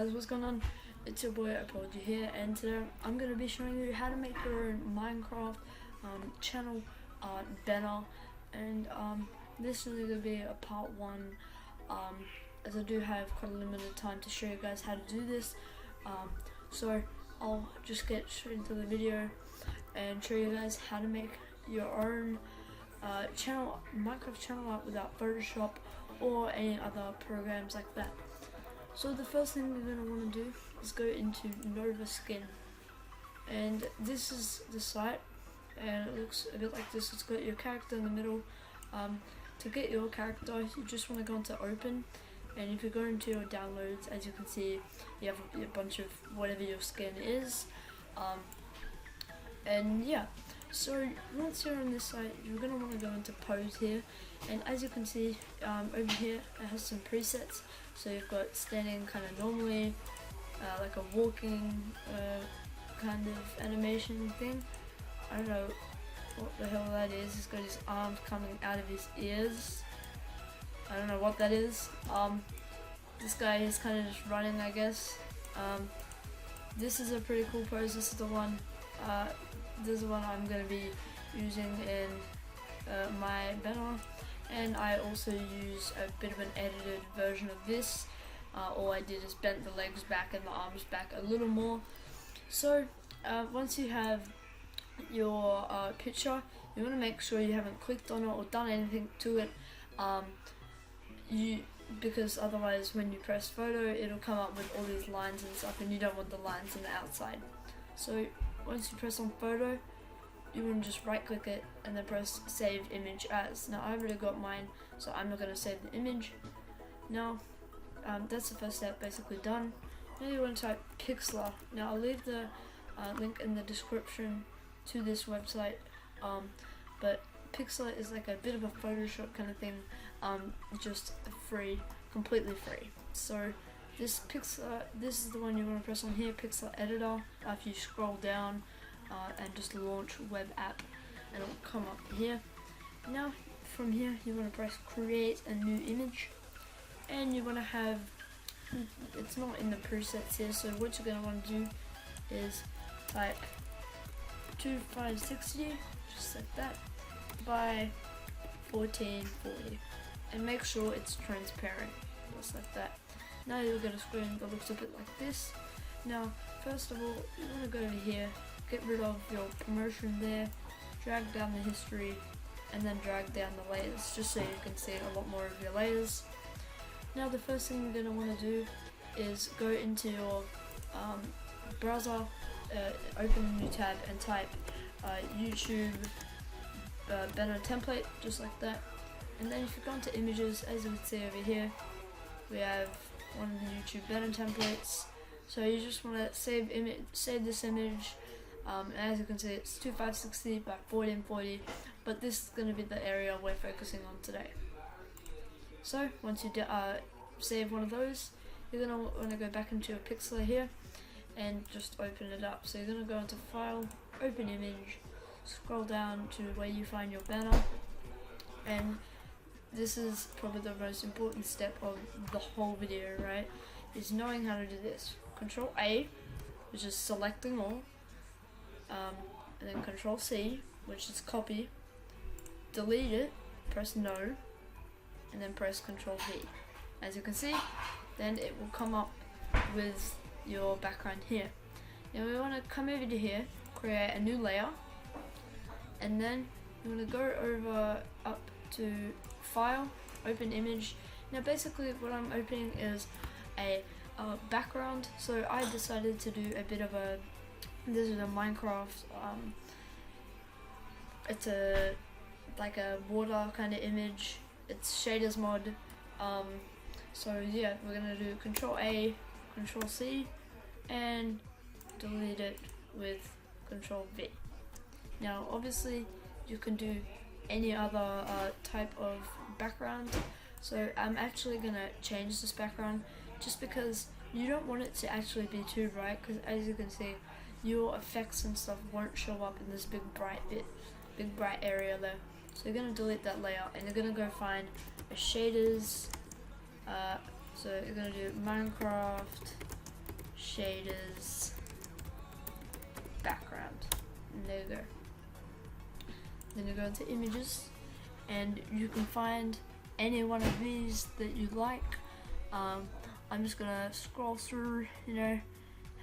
guys, what's going on? It's your boy reupload here, and today I'm going to be showing you how to make your own Minecraft channel banner, and this is going to be a part 1, as I do have quite a limited time to show you guys how to do this. So I'll just get straight into the video and show you guys how to make your own Minecraft channel art without Photoshop or any other programs like that. So the first thing you're going to want to do is go into Nova Skin, and this is the site, and it looks a bit like this. It's got your character in the middle. To get your character, you just want to go into Open, and if you go into your downloads, as you can see, you have a bunch of whatever your skin is, and yeah. So once you're on this site, you're going to want to go into Pose here, and as you can see over here, it has some presets. So you've got standing kind of normally, like a walking kind of animation thing. I don't know what the hell that is. He's got his arms coming out of his ears. I don't know what that is. This guy is kind of just running, I guess. This is a pretty cool pose. This is the one. This is the one I'm going to be using in my banner, and I also use a bit of an edited version of this. All I did is bent the legs back and the arms back a little more. So once you have your picture, you want to make sure you haven't clicked on it or done anything to it, because otherwise when you press photo, it'll come up with all these lines and stuff, and you don't want the lines on the outside. So once you press on photo, you want to just right click it and then press save image as. Now I've already got mine, so I'm not going to save the image. Now that's the first step basically done. Now you want to type Pixlr. Now I'll leave the link in the description to this website, but Pixlr is like a bit of a Photoshop kind of thing, just free, completely free. So this Pixlr, this is the one you want to press on here, Pixlr editor. If you scroll down and just launch web app, and it will come up here. Now from here you want to press create a new image, and you want to have, it's not in the presets here, so what you're going to want to do is type 2560, just like that, by 1440, and make sure it's transparent, just like that. Now you'll get a screen that looks a bit like this. Now first of all, you want to go over here, get rid of your promotion there, drag down the history, and then drag down the layers, just so you can see a lot more of your layers. Now the first thing you're going to want to do is go into your browser, open a new tab, and type YouTube banner template, just like that. And then if you go into images, as you can see over here, we have one of the YouTube banner templates. So you just want to save this image, and as you can see, it's 2560 by 1440, but this is going to be the area we're focusing on today. So once you save one of those, you're going to want to go back into your Pixlr here and just open it up. So you're going to go into File, Open Image, scroll down to where you find your banner, and this is probably the most important step of the whole video, right? Is knowing how to do this. Control A, which is selecting all, and then Control C, which is copy, delete it, press no, and then press Control V. As you can see, then it will come up with your background here. Now we want to come over to here, create a new layer, and then you want to go over up to File, Open Image. Now basically what I'm opening is a background, so I decided to do a bit of a, this is a Minecraft, it's like a water kind of image, it's shaders mod, so yeah, we're gonna do Control A, Control C, and delete it with Control V. Now obviously you can do any other type of background, so I'm actually gonna change this background just because you don't want it to actually be too bright, because as you can see, your effects and stuff won't show up in this big bright area there. So you're gonna delete that layer, and you're gonna go find a shaders, so you're gonna do Minecraft shaders, background, and there you go. Then you go into images, and you can find any one of these that you like. I'm just gonna scroll through,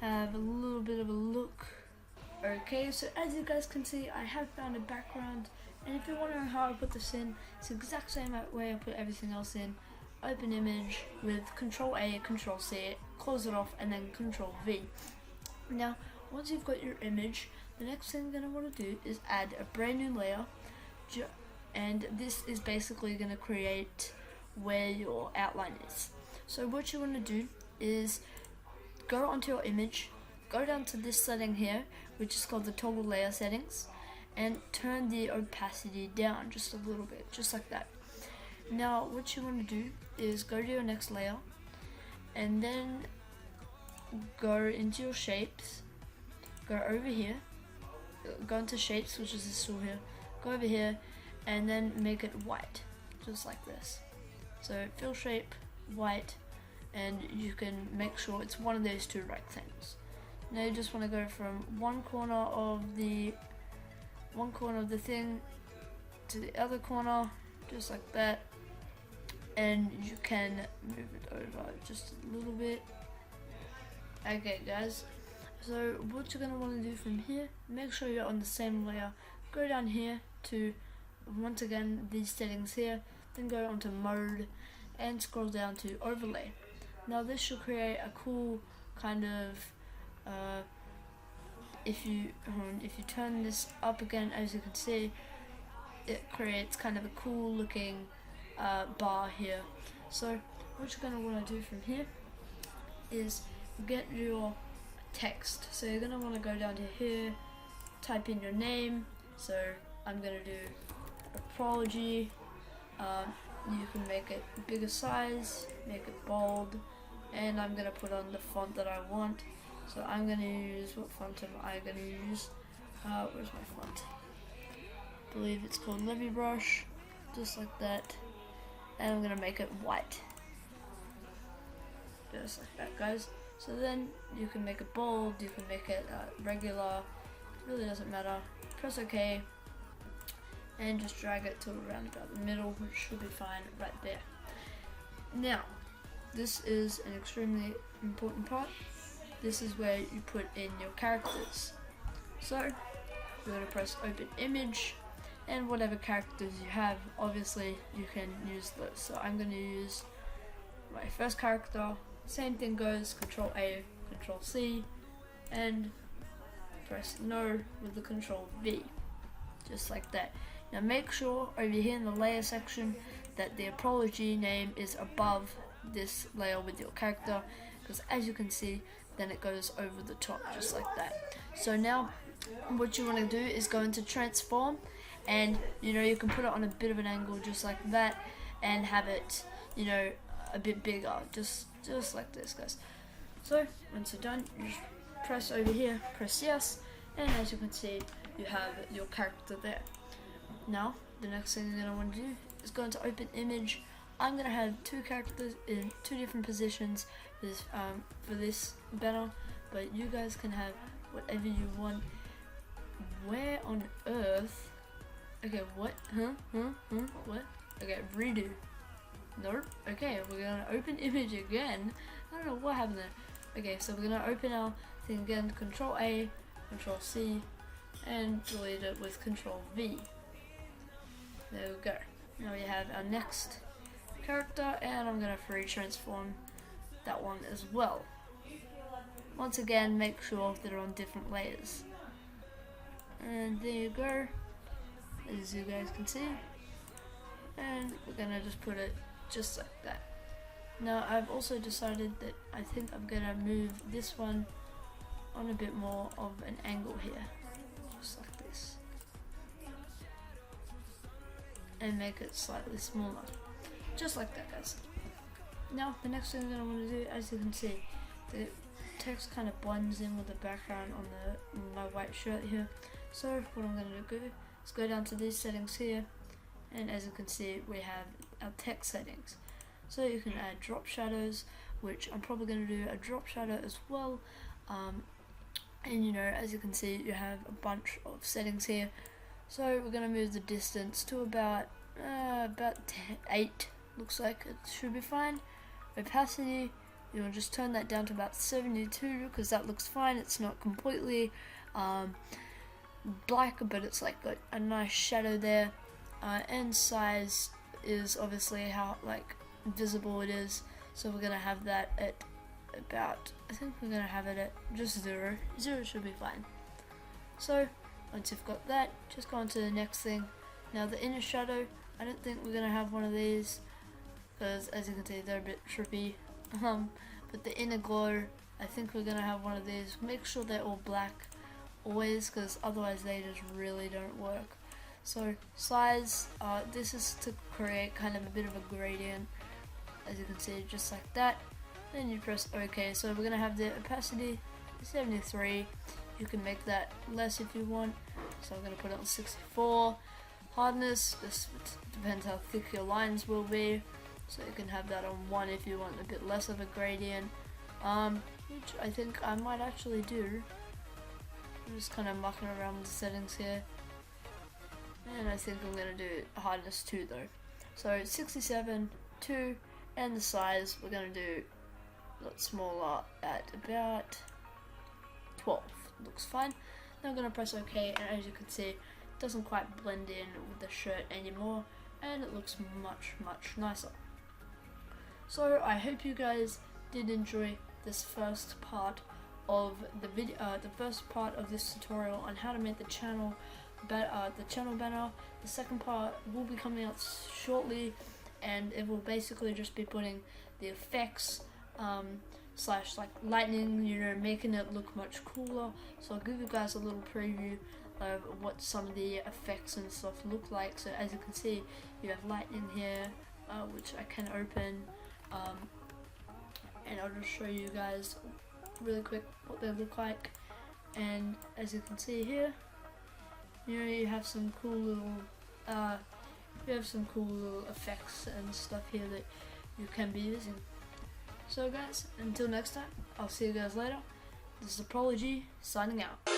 have a little bit of a look. Okay, so as you guys can see, I have found a background, and if you're wondering how I put this in, it's the exact same way I put everything else in. Open image with Control A, Control C, close it off, and then Control V. Now, once you've got your image, the next thing you're going to want to do is add a brand new layer, and this is basically going to create where your outline is. So what you want to do is go onto your image, go down to this setting here, which is called the toggle layer settings, and turn the opacity down just a little bit, just like that. Now what you want to do is go to your next layer, and then go into your shapes, go over here, go into shapes, which is this tool here, go over here, and then make it white, just like this. So fill shape, white, and you can make sure it's one of those two rectangles. Now you just want to go from one corner of the thing to the other corner, just like that, and you can move it over just a little bit. Okay guys, so what you're going to want to do from here, make sure you're on the same layer, go down here to, once again, these settings here, then go onto mode and scroll down to overlay. Now this should create a cool kind of, if you turn this up again, as you can see, it creates kind of a cool looking bar here. So what you're going to want to do from here is get your text. So you're going to want to go down to here, type in your name. So I'm going to do apology. You can make it bigger size, make it bold, and I'm going to put on the font that I want. So I'm going to use, what font am I going to use? Where's my font? I believe it's called Levy Brush, just like that. And I'm going to make it white. Just like that, guys. So then you can make it bold, you can make it regular, it really doesn't matter. Press OK, and just drag it to around about the middle, which should be fine right there. Now, this is an extremely important part. This is where you put in your characters. So, you're going to press open image, and whatever characters you have, obviously you can use those. So I'm going to use my first character, same thing goes, Control A, Control C, and press no with the Control V, just like that. Now make sure over here in the layer section that the apology name is above this layer with your character, because as you can see, then it goes over the top, just like that. So now what you want to do is go into transform, and you can put it on a bit of an angle just like that, and have it a bit bigger, just like this, guys. So once you're done, you just press over here, press yes, and as you can see, you have your character there. Now the next thing you're going to want to do is go into open image. I'm going to have two characters in two different positions for this banner, but you guys can have whatever you want. Where on earth? Okay, what? What? Okay, redo. Nope. Okay, we're gonna open image again. I don't know what happened there. Okay, so we're gonna open our thing again. Control A, Control C, and delete it with Control V. There we go. Now we have our next character, and I'm gonna free transform that one as well. Once again, make sure they're on different layers. And there you go, as you guys can see. And we're gonna just put it just like that. Now I've also decided that I think I'm gonna move this one on a bit more of an angle here, just like this, and make it slightly smaller, just like that, guys. Now the next thing that I want to do, as you can see, the text kind of blends in with the background on my white shirt here. So what I'm going to do is go down to these settings here, and as you can see, we have our text settings. So you can add drop shadows, which I'm probably going to do a drop shadow as well. And you know, as you can see, you have a bunch of settings here. So we're going to move the distance to about 8, looks like it should be fine. Opacity, you'll just turn that down to about 72 because that looks fine. It's not completely black, but it's like got a nice shadow there. And size is obviously how like visible it is, so we're gonna have that at about, I think we're gonna have it at just 0. 0 should be fine. So once you've got that, just go on to the next thing. Now the inner shadow, I don't think we're gonna have one of these because as you can see they're a bit trippy. But the inner glow, I think we're gonna have one of these. Make sure they're all black always, because otherwise they just really don't work. So size, this is to create kind of a bit of a gradient, as you can see, just like that. Then you press OK. So we're gonna have the opacity 73. You can make that less if you want. So I'm gonna put it on 64. Hardness, this depends how thick your lines will be. So you can have that on 1 if you want a bit less of a gradient, which I think I might actually do. I'm just kind of mucking around with the settings here. And I think I'm going to do hardness 2 though. So 67, 2, and the size we're going to do a lot smaller at about 12. Looks fine. Now I'm going to press OK, and as you can see, it doesn't quite blend in with the shirt anymore, and it looks much nicer. So I hope you guys did enjoy this first part of the video, the first part of this tutorial on how to make the channel banner. The second part will be coming out shortly, and it will basically just be putting the effects slash like lightning, you know, making it look much cooler. So I'll give you guys a little preview of what some of the effects and stuff look like. So as you can see, you have lightning here, which I can open, and I'll just show you guys really quick what they look like. And as you can see here, you know, you have some cool little effects and stuff here that you can be using. So guys, until next time, I'll see you guys later. This is Apology signing out.